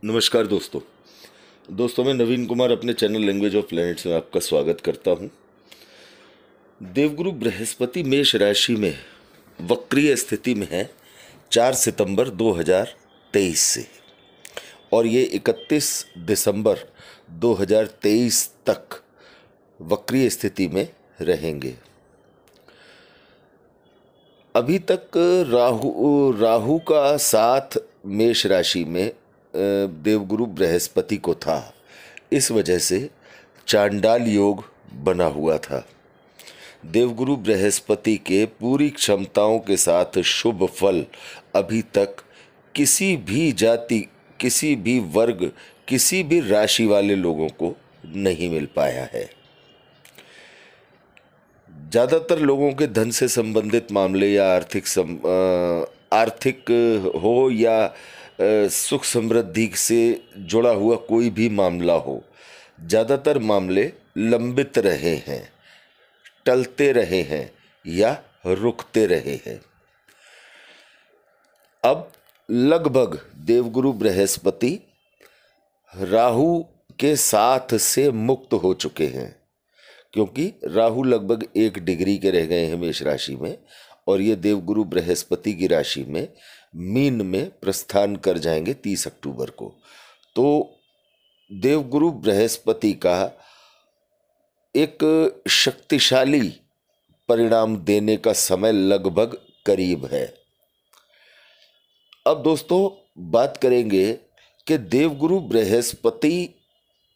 नमस्कार दोस्तों मैं नवीन कुमार अपने चैनल लैंग्वेज ऑफ प्लैनेट्स में आपका स्वागत करता हूं। देवगुरु बृहस्पति मेष राशि में वक्रीय स्थिति में है 4 सितंबर 2023 से, और ये 31 दिसंबर 2023 तक वक्रीय स्थिति में रहेंगे। अभी तक राहु का साथ मेष राशि में देवगुरु बृहस्पति को था, इस वजह से चांडाल योग बना हुआ था। देवगुरु बृहस्पति के पूरी क्षमताओं के साथ शुभ फल अभी तक किसी भी जाति, किसी भी वर्ग, किसी भी राशि वाले लोगों को नहीं मिल पाया है। ज़्यादातर लोगों के धन से संबंधित मामले या आर्थिक हो या सुख समृद्धि से जुड़ा हुआ कोई भी मामला हो, ज़्यादातर मामले लंबित रहे हैं, टलते रहे हैं या रुकते रहे हैं। अब लगभग देवगुरु बृहस्पति राहु के साथ से मुक्त हो चुके हैं, क्योंकि राहु लगभग 1 डिग्री के रह गए हैं मेष राशि में, और ये देवगुरु बृहस्पति की राशि में मीन में प्रस्थान कर जाएंगे 30 अक्टूबर को। तो देवगुरु बृहस्पति का एक शक्तिशाली परिणाम देने का समय लगभग करीब है। अब दोस्तों बात करेंगे कि देवगुरु बृहस्पति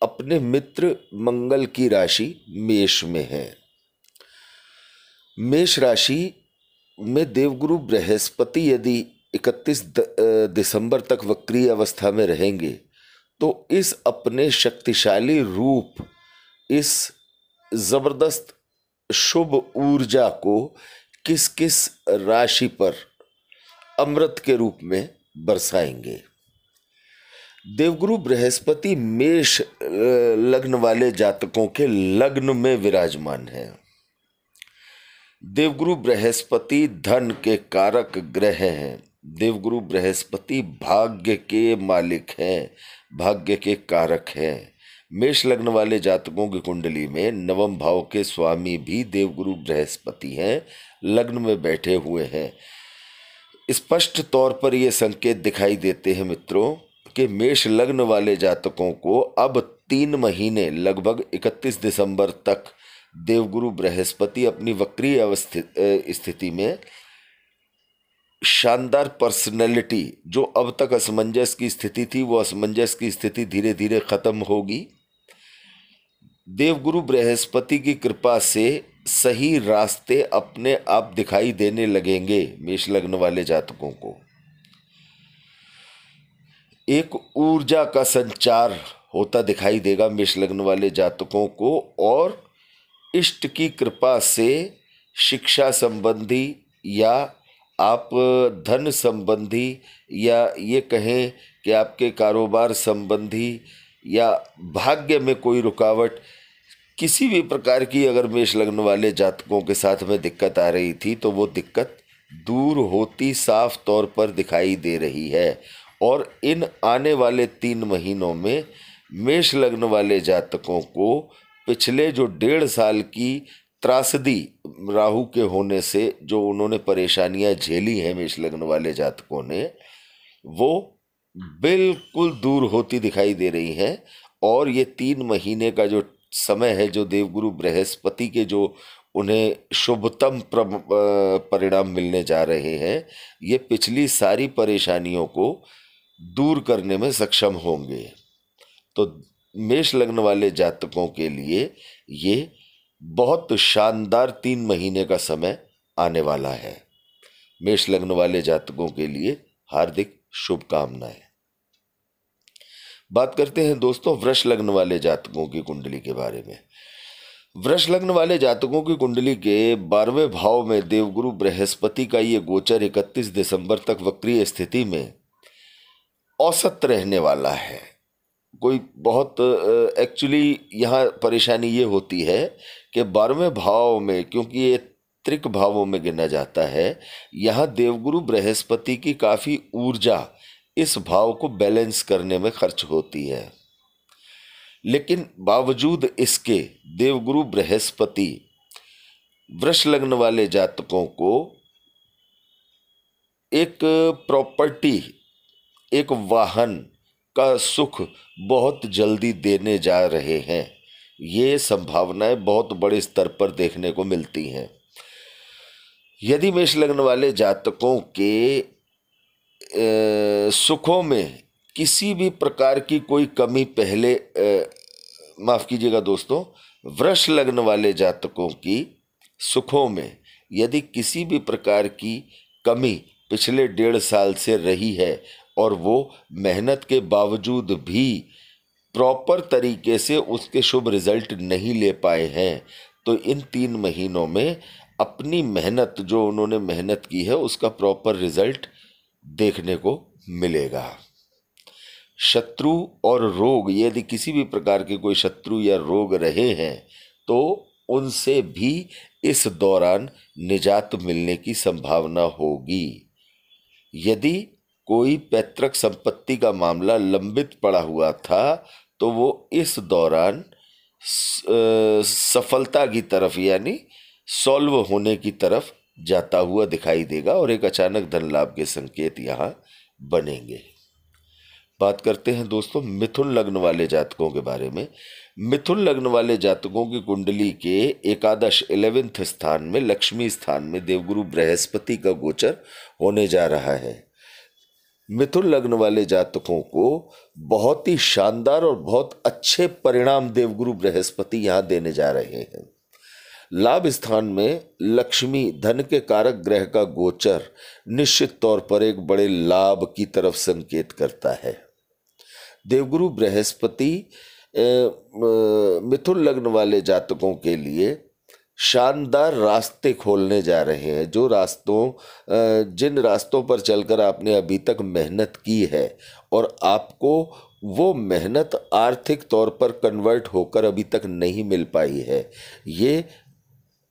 अपने मित्र मंगल की राशि मेष में है। मेष राशि में देवगुरु बृहस्पति यदि 31 दिसंबर तक वक्रीय अवस्था में रहेंगे तो इस अपने शक्तिशाली रूप, इस जबरदस्त शुभ ऊर्जा को किस किस राशि पर अमृत के रूप में बरसाएंगे। देवगुरु बृहस्पति मेष लग्न वाले जातकों के लग्न में विराजमान है। देवगुरु बृहस्पति धन के कारक ग्रह हैं। देवगुरु बृहस्पति भाग्य के मालिक हैं, भाग्य के कारक हैं। मेष लग्न वाले जातकों की कुंडली में नवम भाव के स्वामी भी देवगुरु बृहस्पति हैं, लग्न में बैठे हुए हैं। स्पष्ट तौर पर ये संकेत दिखाई देते हैं मित्रों कि मेष लग्न वाले जातकों को अब 3 महीने लगभग 31 दिसंबर तक देवगुरु बृहस्पति अपनी वक्रीय स्थिति में शानदार पर्सनैलिटी, जो अब तक असमंजस की स्थिति थी, वो असमंजस की स्थिति धीरे धीरे खत्म होगी। देवगुरु बृहस्पति की कृपा से सही रास्ते अपने आप दिखाई देने लगेंगे। मेष लग्न वाले जातकों को एक ऊर्जा का संचार होता दिखाई देगा मेष लग्न वाले जातकों को, और इष्ट की कृपा से शिक्षा संबंधी या आप धन संबंधी या ये कहें कि आपके कारोबार संबंधी या भाग्य में कोई रुकावट, किसी भी प्रकार की अगर मेष लग्न वाले जातकों के साथ में दिक्कत आ रही थी तो वो दिक्कत दूर होती साफ तौर पर दिखाई दे रही है। और इन आने वाले 3 महीनों में मेष लग्न वाले जातकों को पिछले जो 1.5 साल की त्रासदी राहु के होने से जो उन्होंने परेशानियां झेली हैं मेष लग्न वाले जातकों ने, वो बिल्कुल दूर होती दिखाई दे रही हैं। और ये 3 महीने का जो समय है, जो देवगुरु बृहस्पति के जो उन्हें शुभतम परिणाम मिलने जा रहे हैं, ये पिछली सारी परेशानियों को दूर करने में सक्षम होंगे। तो मेष लग्न वाले जातकों के लिए ये बहुत शानदार 3 महीने का समय आने वाला है। मेष लग्न वाले जातकों के लिए हार्दिक शुभकामनाएं। बात करते हैं दोस्तों वृष लग्न वाले जातकों की कुंडली के बारे में। वृष लग्न वाले जातकों की कुंडली के 12वें भाव में देवगुरु बृहस्पति का ये गोचर 31 दिसंबर तक वक्रीय स्थिति में औसत रहने वाला है। कोई बहुत एक्चुअली यहाँ परेशानी ये होती है कि 12वें भाव में, क्योंकि ये त्रिक भावों में गिना जाता है, यहाँ देवगुरु बृहस्पति की काफ़ी ऊर्जा इस भाव को बैलेंस करने में खर्च होती है। लेकिन बावजूद इसके देवगुरु बृहस्पति वृष लग्न वाले जातकों को एक प्रॉपर्टी, एक वाहन का सुख बहुत जल्दी देने जा रहे हैं। ये संभावनाएं बहुत बड़े स्तर पर देखने को मिलती हैं। यदि मेष लग्न वाले जातकों के सुखों में किसी भी प्रकार की कोई कमी पहले माफ कीजिएगा दोस्तों, वृष लग्न वाले जातकों की सुखों में यदि किसी भी प्रकार की कमी पिछले 1.5 साल से रही है और वो मेहनत के बावजूद भी प्रॉपर तरीके से उसके शुभ रिजल्ट नहीं ले पाए हैं, तो इन 3 महीनों में अपनी मेहनत, जो उन्होंने मेहनत की है, उसका प्रॉपर रिजल्ट देखने को मिलेगा। शत्रु और रोग, यदि किसी भी प्रकार के कोई शत्रु या रोग रहे हैं तो उनसे भी इस दौरान निजात मिलने की संभावना होगी। यदि कोई पैतृक संपत्ति का मामला लंबित पड़ा हुआ था तो वो इस दौरान सफलता की तरफ यानी सॉल्व होने की तरफ जाता हुआ दिखाई देगा और एक अचानक धन लाभ के संकेत यहाँ बनेंगे। बात करते हैं दोस्तों मिथुन लग्न वाले जातकों के बारे में। मिथुन लग्न वाले जातकों की कुंडली के एकादश 11th स्थान में, लक्ष्मी स्थान में देवगुरु बृहस्पति का गोचर होने जा रहा है। मिथुन लग्न वाले जातकों को बहुत ही शानदार और बहुत अच्छे परिणाम देवगुरु बृहस्पति यहाँ देने जा रहे हैं। लाभ स्थान में लक्ष्मी धन के कारक ग्रह का गोचर निश्चित तौर पर एक बड़े लाभ की तरफ संकेत करता है। देवगुरु बृहस्पति मिथुन लग्न वाले जातकों के लिए शानदार रास्ते खोलने जा रहे हैं। जो जिन रास्तों पर चलकर आपने अभी तक मेहनत की है और आपको वो मेहनत आर्थिक तौर पर कन्वर्ट होकर अभी तक नहीं मिल पाई है, ये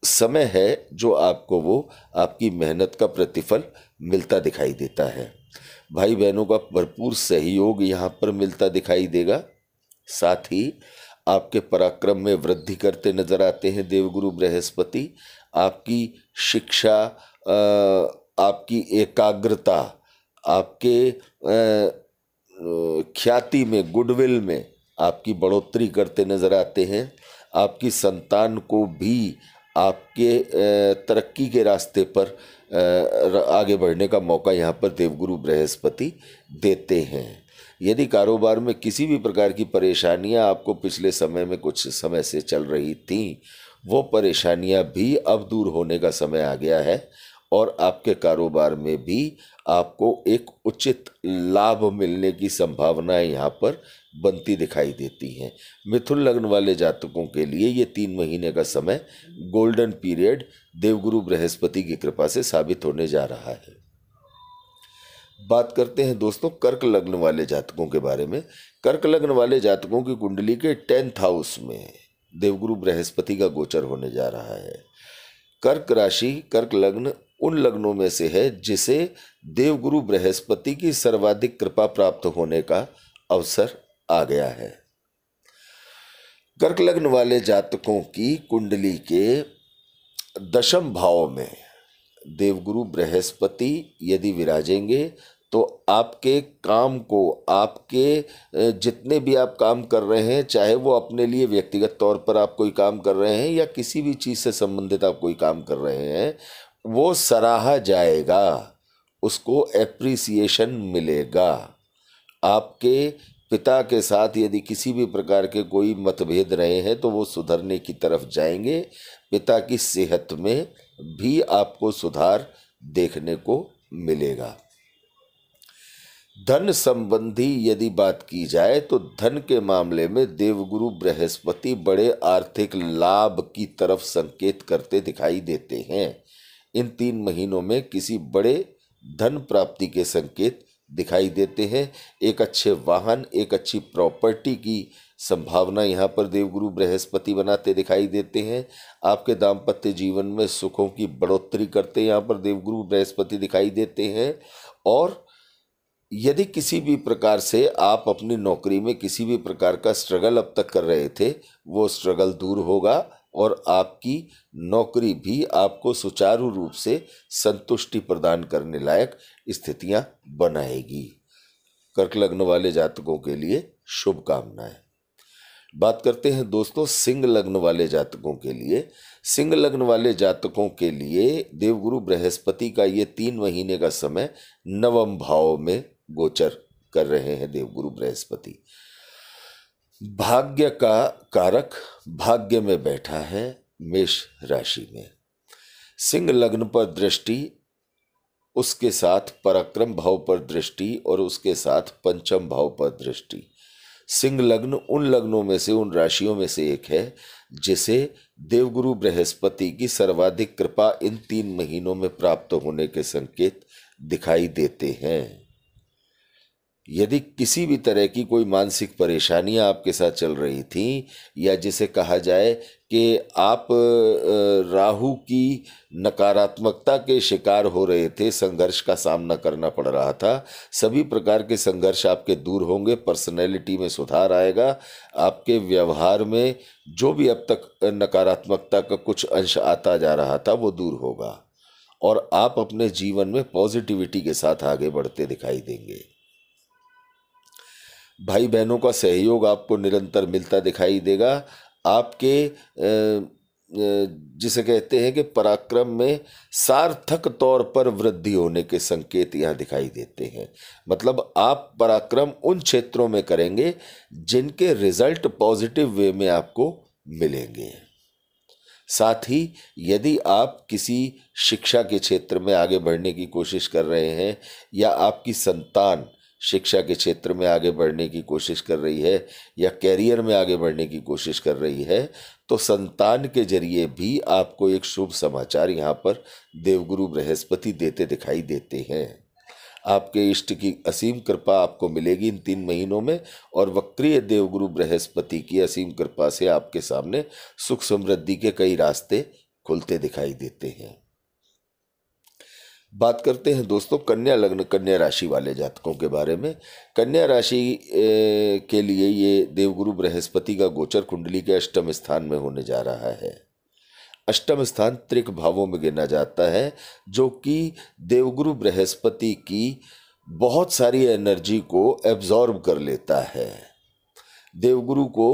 समय है जो आपको वो आपकी मेहनत का प्रतिफल मिलता दिखाई देता है। भाई बहनों का भरपूर सहयोग यहाँ पर मिलता दिखाई देगा। साथ ही आपके पराक्रम में वृद्धि करते नजर आते हैं देवगुरु बृहस्पति। आपकी शिक्षा, आपकी एकाग्रता, आपके ख्याति में, गुडविल में आपकी बढ़ोतरी करते नजर आते हैं। आपकी संतान को भी आपके तरक्की के रास्ते पर आगे बढ़ने का मौका यहाँ पर देवगुरु बृहस्पति देते हैं। यदि कारोबार में किसी भी प्रकार की परेशानियाँ आपको पिछले समय में कुछ समय से चल रही थीं, वो परेशानियाँ भी अब दूर होने का समय आ गया है और आपके कारोबार में भी आपको एक उचित लाभ मिलने की संभावनाएं यहाँ पर बनती दिखाई देती हैं। मिथुन लग्न वाले जातकों के लिए ये 3 महीने का समय गोल्डन पीरियड देवगुरु बृहस्पति की कृपा से साबित होने जा रहा है। बात करते हैं दोस्तों कर्क लग्न वाले जातकों के बारे में। कर्क लग्न वाले जातकों की कुंडली के 10th हाउस में देवगुरु बृहस्पति का गोचर होने जा रहा है। कर्क राशि, कर्क लग्न उन लग्नों में से है जिसे देवगुरु बृहस्पति की सर्वाधिक कृपा प्राप्त होने का अवसर आ गया है। कर्क लग्न वाले जातकों की कुंडली के 10th भाव में देवगुरु बृहस्पति यदि विराजेंगे तो आपके काम को, आपके जितने भी आप काम कर रहे हैं, चाहे वो अपने लिए व्यक्तिगत तौर पर आप कोई काम कर रहे हैं या किसी भी चीज़ से संबंधित आप कोई काम कर रहे हैं, वो सराहा जाएगा, उसको एप्रिसिएशन मिलेगा। आपके पिता के साथ यदि किसी भी प्रकार के कोई मतभेद रहे हैं तो वो सुधरने की तरफ जाएंगे। पिता की सेहत में भी आपको सुधार देखने को मिलेगा। धन संबंधी यदि बात की जाए तो धन के मामले में देवगुरु बृहस्पति बड़े आर्थिक लाभ की तरफ संकेत करते दिखाई देते हैं। इन 3 महीनों में किसी बड़े धन प्राप्ति के संकेत दिखाई देते हैं। एक अच्छे वाहन, एक अच्छी प्रॉपर्टी की संभावना यहाँ पर देवगुरु बृहस्पति बनाते दिखाई देते हैं। आपके दाम्पत्य जीवन में सुखों की बढ़ोतरी करते यहाँ पर देवगुरु बृहस्पति दिखाई देते हैं और यदि किसी भी प्रकार से आप अपनी नौकरी में किसी भी प्रकार का स्ट्रगल अब तक कर रहे थे, वो स्ट्रगल दूर होगा और आपकी नौकरी भी आपको सुचारू रूप से संतुष्टि प्रदान करने लायक स्थितियां बनाएगी। कर्क लग्न वाले जातकों के लिए शुभकामनाएं। बात करते हैं दोस्तों सिंह लग्न वाले जातकों के लिए। सिंह लग्न वाले जातकों के लिए देवगुरु बृहस्पति का ये 3 महीने का समय नवम भाव में गोचर कर रहे हैं। देवगुरु बृहस्पति भाग्य का कारक भाग्य में बैठा है मेष राशि में। सिंह लग्न पर दृष्टि, उसके साथ पराक्रम भाव पर दृष्टि और उसके साथ पंचम भाव पर दृष्टि। सिंह लग्न उन लग्नों में से, उन राशियों में से एक है जिसे देवगुरु बृहस्पति की सर्वाधिक कृपा इन 3 महीनों में प्राप्त होने के संकेत दिखाई देते हैं। यदि किसी भी तरह की कोई मानसिक परेशानियां आपके साथ चल रही थी, या जिसे कहा जाए कि आप राहु की नकारात्मकता के शिकार हो रहे थे, संघर्ष का सामना करना पड़ रहा था, सभी प्रकार के संघर्ष आपके दूर होंगे। पर्सनैलिटी में सुधार आएगा। आपके व्यवहार में जो भी अब तक नकारात्मकता का कुछ अंश आता जा रहा था वो दूर होगा और आप अपने जीवन में पॉजिटिविटी के साथ आगे बढ़ते दिखाई देंगे। भाई बहनों का सहयोग आपको निरंतर मिलता दिखाई देगा। आपके जिसे कहते हैं कि पराक्रम में सार्थक तौर पर वृद्धि होने के संकेत यहाँ दिखाई देते हैं। मतलब आप पराक्रम उन क्षेत्रों में करेंगे जिनके रिजल्ट पॉजिटिव वे में आपको मिलेंगे। साथ ही यदि आप किसी शिक्षा के क्षेत्र में आगे बढ़ने की कोशिश कर रहे हैं या आपकी संतान शिक्षा के क्षेत्र में आगे बढ़ने की कोशिश कर रही है या कैरियर में आगे बढ़ने की कोशिश कर रही है, तो संतान के जरिए भी आपको एक शुभ समाचार यहाँ पर देवगुरु बृहस्पति देते दिखाई देते हैं। आपके इष्ट की असीम कृपा आपको मिलेगी इन 3 महीनों में और वक्रीय देवगुरु बृहस्पति की असीम कृपा से आपके सामने सुख समृद्धि के कई रास्ते खुलते दिखाई देते हैं। बात करते हैं दोस्तों कन्या लग्न कन्या राशि वाले जातकों के बारे में। कन्या राशि के लिए ये देवगुरु बृहस्पति का गोचर कुंडली के अष्टम स्थान में होने जा रहा है। अष्टम स्थान त्रिक भावों में गिना जाता है, जो कि देवगुरु बृहस्पति की बहुत सारी एनर्जी को एब्जॉर्ब कर लेता है। देवगुरु को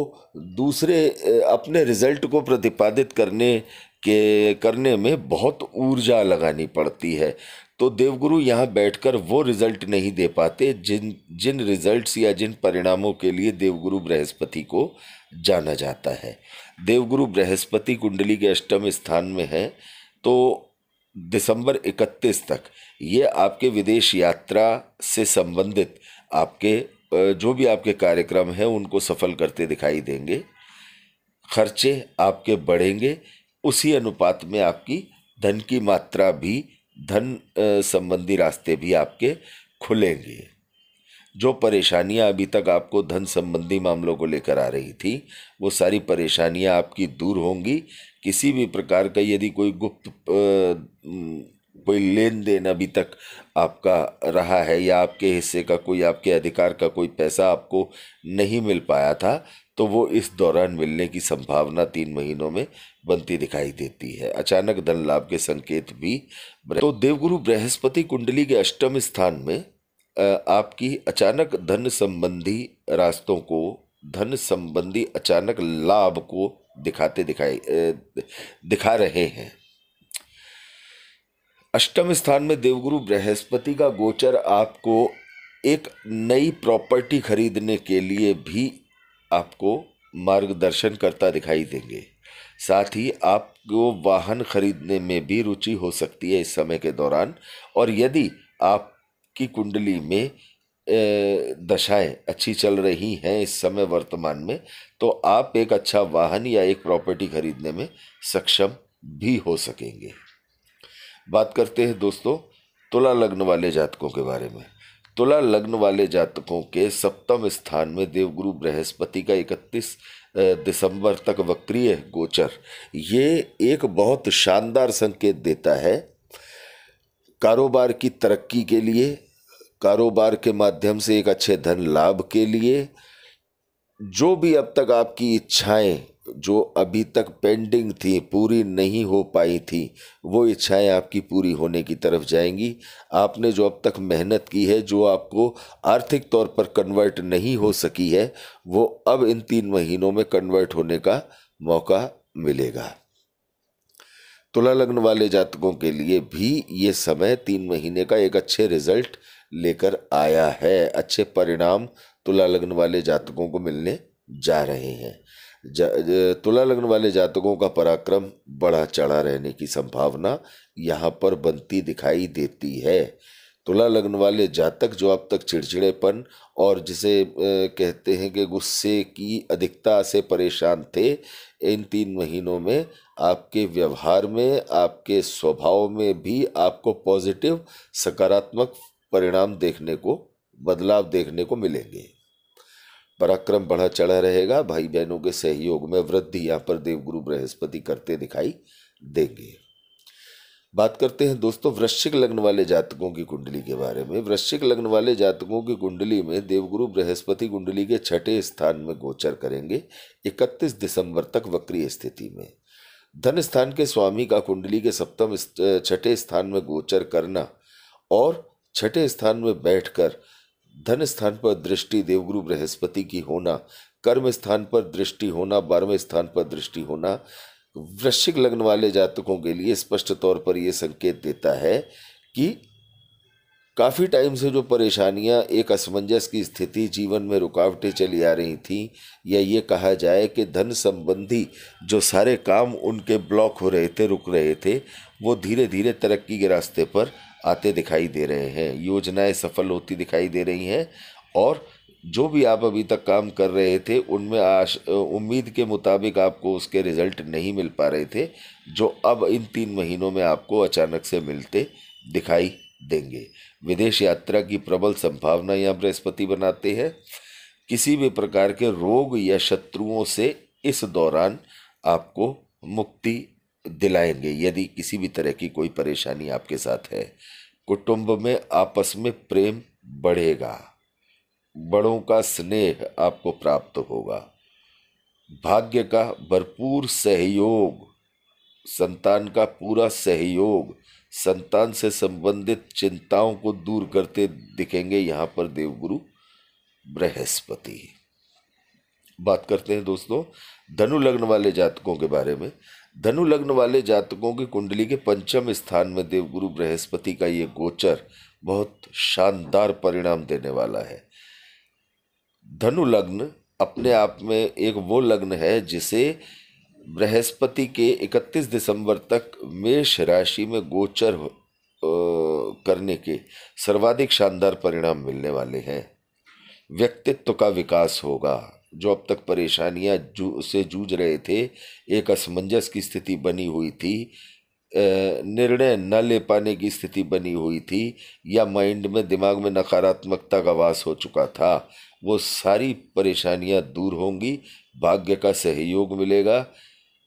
दूसरे अपने रिजल्ट को प्रतिपादित करने में बहुत ऊर्जा लगानी पड़ती है, तो देवगुरु यहाँ बैठकर वो रिजल्ट नहीं दे पाते जिन रिजल्ट्स या जिन परिणामों के लिए देवगुरु बृहस्पति को जाना जाता है। देवगुरु बृहस्पति कुंडली के अष्टम स्थान में है, तो दिसंबर 31 तक ये आपके विदेश यात्रा से संबंधित आपके जो भी आपके कार्यक्रम हैं उनको सफल करते दिखाई देंगे। खर्चे आपके बढ़ेंगे, उसी अनुपात में आपकी धन की मात्रा भी, धन संबंधी रास्ते भी आपके खुलेंगे। जो परेशानियां अभी तक आपको धन संबंधी मामलों को लेकर आ रही थी, वो सारी परेशानियां आपकी दूर होंगी। किसी भी प्रकार का यदि कोई गुप्त कोई लेन देन अभी तक आपका रहा है या आपके हिस्से का कोई, आपके अधिकार का कोई पैसा आपको नहीं मिल पाया था, तो वो इस दौरान मिलने की संभावना 3 महीनों में बनती दिखाई देती है। अचानक धन लाभ के संकेत भी। तो देवगुरु बृहस्पति कुंडली के अष्टम स्थान में आपकी अचानक धन संबंधी रास्तों को, धन संबंधी अचानक लाभ को दिखा रहे हैं। अष्टम स्थान में देवगुरु बृहस्पति का गोचर आपको एक नई प्रॉपर्टी खरीदने के लिए भी आपको मार्गदर्शन करता दिखाई देंगे। साथ ही आपको वाहन खरीदने में भी रुचि हो सकती है इस समय के दौरान। और यदि आपकी कुंडली में दशाएं अच्छी चल रही हैं इस समय वर्तमान में, तो आप एक अच्छा वाहन या एक प्रॉपर्टी खरीदने में सक्षम भी हो सकेंगे। बात करते हैं दोस्तों तुला लग्न वाले जातकों के बारे में। तुला लग्न वाले जातकों के सप्तम स्थान में देवगुरु बृहस्पति का 31 दिसंबर तक वक्रीय गोचर, ये एक बहुत शानदार संकेत देता है कारोबार की तरक्की के लिए, कारोबार के माध्यम से एक अच्छे धन लाभ के लिए जो भी अब तक आपकी इच्छाएं जो अभी तक पेंडिंग थी, पूरी नहीं हो पाई थी, वो इच्छाएं आपकी पूरी होने की तरफ जाएंगी। आपने जो अब तक मेहनत की है, जो आपको आर्थिक तौर पर कन्वर्ट नहीं हो सकी है, वो अब इन 3 महीनों में कन्वर्ट होने का मौका मिलेगा। तुला लग्न वाले जातकों के लिए भी ये समय 3 महीने का एक अच्छे रिजल्ट लेकर आया है। अच्छे परिणाम तुला लग्न वाले जातकों को मिलने जा रहे हैं। तुला लग्न वाले जातकों का पराक्रम बढ़ा चढ़ा रहने की संभावना यहाँ पर बनती दिखाई देती है। तुला लग्न वाले जातक जो अब तक चिड़चिड़ेपन और जिसे कहते हैं कि गुस्से की अधिकता से परेशान थे, इन 3 महीनों में आपके व्यवहार में, आपके स्वभाव में भी आपको पॉजिटिव सकारात्मक परिणाम देखने को, बदलाव देखने को मिलेंगे। पराक्रम बढ़ा चढ़ा रहेगा। भाई बहनों के सहयोग में वृद्धि यहाँ पर देवगुरु बृहस्पति करते दिखाई देंगे। बात करते हैं दोस्तों वृश्चिक लग्न वाले जातकों की कुंडली के बारे में। वृश्चिक लग्न वाले जातकों की कुंडली में देवगुरु बृहस्पति कुंडली के 6ठे स्थान में गोचर करेंगे 31 दिसंबर तक वक्रीय स्थिति में। धन स्थान के स्वामी का कुंडली के 6ठे स्थान में गोचर करना और 6ठे स्थान में बैठकर धन स्थान पर दृष्टि देवगुरु बृहस्पति की होना, कर्म स्थान पर दृष्टि होना, 12वें स्थान पर दृष्टि होना वृश्चिक लग्न वाले जातकों के लिए स्पष्ट तौर पर यह संकेत देता है कि काफ़ी टाइम से जो परेशानियां, एक असमंजस की स्थिति, जीवन में रुकावटें चली आ रही थी, या ये कहा जाए कि धन संबंधी जो सारे काम उनके ब्लॉक हो रहे थे, रुक रहे थे, वो धीरे धीरे तरक्की के रास्ते पर आते दिखाई दे रहे हैं। योजनाएं सफल होती दिखाई दे रही हैं और जो भी आप अभी तक काम कर रहे थे उनमें उम्मीद के मुताबिक आपको उसके रिजल्ट नहीं मिल पा रहे थे, जो अब इन 3 महीनों में आपको अचानक से मिलते दिखाई देंगे। विदेश यात्रा की प्रबल संभावना यहाँ बृहस्पति बनाते हैं। किसी भी प्रकार के रोग या शत्रुओं से इस दौरान आपको मुक्ति दिलाएंगे यदि किसी भी तरह की कोई परेशानी आपके साथ है। कुटुंब में आपस में प्रेम बढ़ेगा, बड़ों का स्नेह आपको प्राप्त होगा, भाग्य का भरपूर सहयोग, संतान का पूरा सहयोग, संतान से संबंधित चिंताओं को दूर करते दिखेंगे यहाँ पर देवगुरु बृहस्पति। बात करते हैं दोस्तों धनु लग्न वाले जातकों के बारे में। धनु लग्न वाले जातकों की कुंडली के 5वें स्थान में देवगुरु बृहस्पति का ये गोचर बहुत शानदार परिणाम देने वाला है। धनु लग्न अपने आप में एक वो लग्न है जिसे बृहस्पति के 31 दिसंबर तक मेष राशि में गोचर करने के सर्वाधिक शानदार परिणाम मिलने वाले हैं। व्यक्तित्व का विकास होगा। जो अब तक परेशानियां से जूझ रहे थे, एक असमंजस की स्थिति बनी हुई थी, निर्णय न ले पाने की स्थिति बनी हुई थी, या माइंड में, दिमाग में नकारात्मकता का वास हो चुका था, वो सारी परेशानियां दूर होंगी। भाग्य का सहयोग मिलेगा।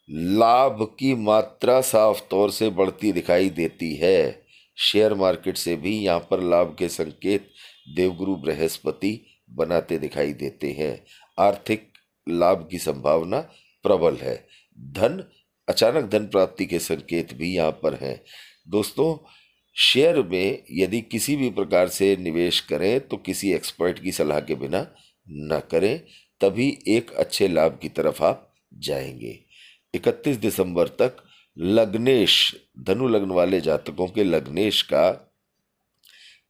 लाभ की मात्रा साफ तौर से बढ़ती दिखाई देती है। शेयर मार्केट से भी यहाँ पर लाभ के संकेत देवगुरु बृहस्पति बनाते दिखाई देते हैं। आर्थिक लाभ की संभावना प्रबल है। अचानक धन प्राप्ति के संकेत भी यहाँ पर हैं। दोस्तों शेयर में यदि किसी भी प्रकार से निवेश करें तो किसी एक्सपर्ट की सलाह के बिना न करें, तभी एक अच्छे लाभ की तरफ आप जाएंगे। 31 दिसंबर तक लग्नेश, धनु लग्न वाले जातकों के लग्नेश का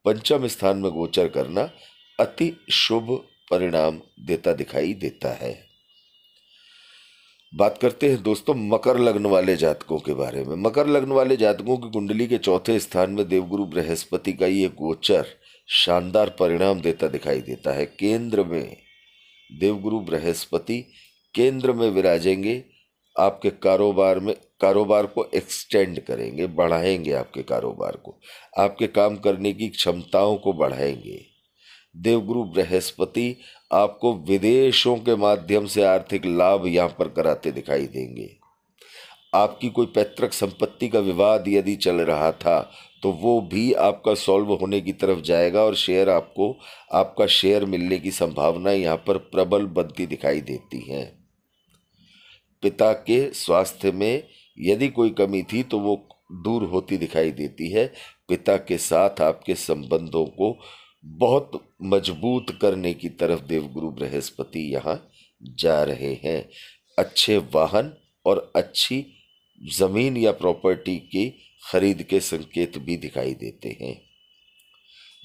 5वें स्थान में गोचर करना अति शुभ परिणाम देता दिखाई देता है। बात करते हैं दोस्तों मकर लग्न वाले जातकों के बारे में। मकर लग्न वाले जातकों की कुंडली के 4थे स्थान में देवगुरु बृहस्पति का ये गोचर शानदार परिणाम देता दिखाई देता है। केंद्र में देवगुरु बृहस्पति केंद्र में विराजेंगे। आपके कारोबार को एक्सटेंड करेंगे, बढ़ाएंगे आपके कारोबार को, आपके काम करने की क्षमताओं को बढ़ाएंगे। देवगुरु बृहस्पति आपको विदेशों के माध्यम से आर्थिक लाभ यहाँ पर कराते दिखाई देंगे। आपकी कोई पैतृक संपत्ति का विवाद यदि चल रहा था तो वो भी आपका सॉल्व होने की तरफ जाएगा और शेयर आपको, आपका शेयर मिलने की संभावना यहाँ पर प्रबल बनती दिखाई देती है। पिता के स्वास्थ्य में यदि कोई कमी थी तो वो दूर होती दिखाई देती है। पिता के साथ आपके संबंधों को बहुत मजबूत करने की तरफ देवगुरु बृहस्पति यहाँ जा रहे हैं। अच्छे वाहन और अच्छी जमीन या प्रॉपर्टी की खरीद के संकेत भी दिखाई देते हैं।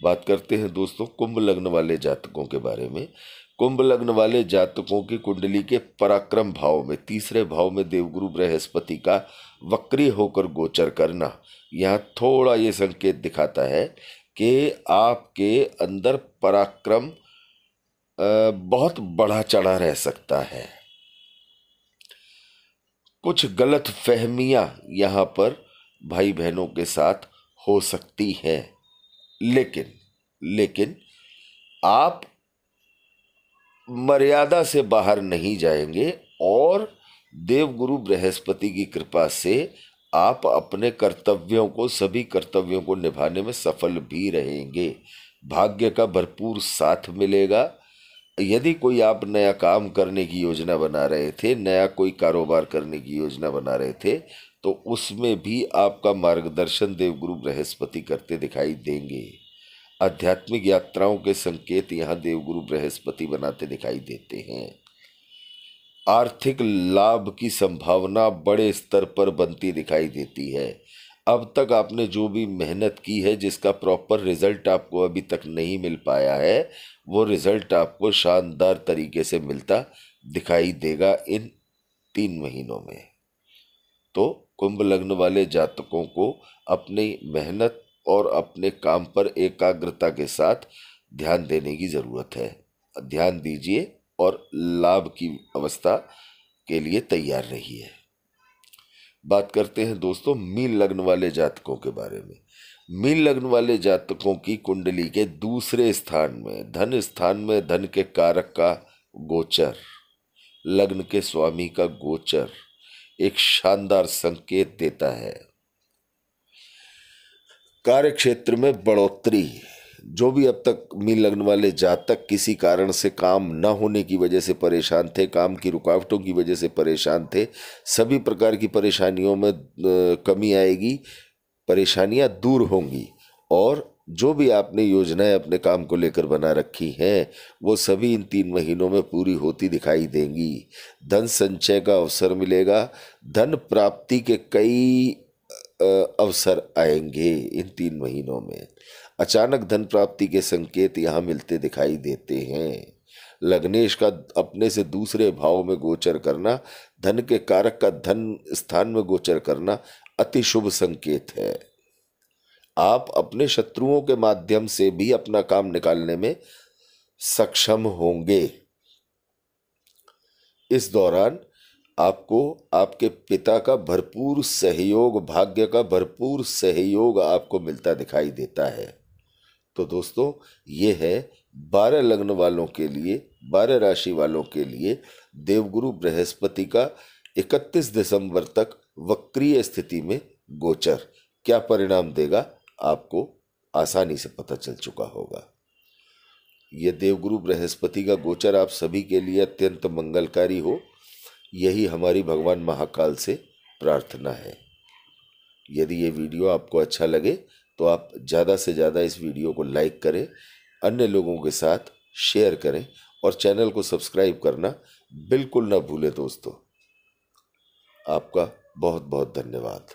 बात करते हैं दोस्तों कुंभ लग्न वाले जातकों के बारे में। कुंभ लग्न वाले जातकों की कुंडली के पराक्रम भाव में, तीसरे भाव में देवगुरु बृहस्पति का वक्री होकर गोचर करना यहाँ थोड़ा ये संकेत दिखाता है कि आपके अंदर पराक्रम बहुत बढ़ा चढ़ा रह सकता है। कुछ गलत फहमियां यहाँ पर भाई बहनों के साथ हो सकती हैं, लेकिन आप मर्यादा से बाहर नहीं जाएंगे और देवगुरु बृहस्पति की कृपा से आप अपने कर्तव्यों को, सभी कर्तव्यों को निभाने में सफल भी रहेंगे। भाग्य का भरपूर साथ मिलेगा। यदि कोई आप नया काम करने की योजना बना रहे थे, नया कोई कारोबार करने की योजना बना रहे थे, तो उसमें भी आपका मार्गदर्शन देवगुरु बृहस्पति करते दिखाई देंगे। आध्यात्मिक यात्राओं के संकेत यहाँ देवगुरु बृहस्पति बनाते दिखाई देते हैं। आर्थिक लाभ की संभावना बड़े स्तर पर बनती दिखाई देती है। अब तक आपने जो भी मेहनत की है, जिसका प्रॉपर रिजल्ट आपको अभी तक नहीं मिल पाया है, वो रिजल्ट आपको शानदार तरीके से मिलता दिखाई देगा इन 3 महीनों में। तो कुंभ लग्न वाले जातकों को अपनी मेहनत और अपने काम पर एकाग्रता के साथ ध्यान देने की ज़रूरत है। ध्यान दीजिए और लाभ की अवस्था के लिए तैयार रहिए। बात करते हैं दोस्तों मीन लग्न वाले जातकों के बारे में। मीन लग्न वाले जातकों की कुंडली के दूसरे स्थान में, धन स्थान में धन के कारक का गोचर, लग्न के स्वामी का गोचर एक शानदार संकेत देता है। कार्य क्षेत्र में बढ़ोतरी। जो भी अब तक मीन लग्न वाले जातक किसी कारण से काम न होने की वजह से परेशान थे, काम की रुकावटों की वजह से परेशान थे, सभी प्रकार की परेशानियों में कमी आएगी, परेशानियां दूर होंगी और जो भी आपने योजनाएं अपने काम को लेकर बना रखी हैं वो सभी इन 3 महीनों में पूरी होती दिखाई देंगी। धन संचय का अवसर मिलेगा। धन प्राप्ति के कई अवसर आएंगे इन 3 महीनों में। अचानक धन प्राप्ति के संकेत यहाँ मिलते दिखाई देते हैं। लग्नेश का अपने से दूसरे भाव में गोचर करना, धन के कारक का धन स्थान में गोचर करना अति शुभ संकेत है। आप अपने शत्रुओं के माध्यम से भी अपना काम निकालने में सक्षम होंगे। इस दौरान आपको आपके पिता का भरपूर सहयोग, भाग्य का भरपूर सहयोग आपको मिलता दिखाई देता है। तो दोस्तों ये है 12 लग्न वालों के लिए, 12 राशि वालों के लिए देवगुरु बृहस्पति का 31 दिसंबर तक वक्रीय स्थिति में गोचर क्या परिणाम देगा आपको आसानी से पता चल चुका होगा। ये देवगुरु बृहस्पति का गोचर आप सभी के लिए अत्यंत मंगलकारी हो, यही हमारी भगवान महाकाल से प्रार्थना है। यदि ये वीडियो आपको अच्छा लगे तो आप ज़्यादा से ज़्यादा इस वीडियो को लाइक करें, अन्य लोगों के साथ शेयर करें और चैनल को सब्सक्राइब करना बिल्कुल ना भूलें दोस्तों। आपका बहुत बहुत धन्यवाद।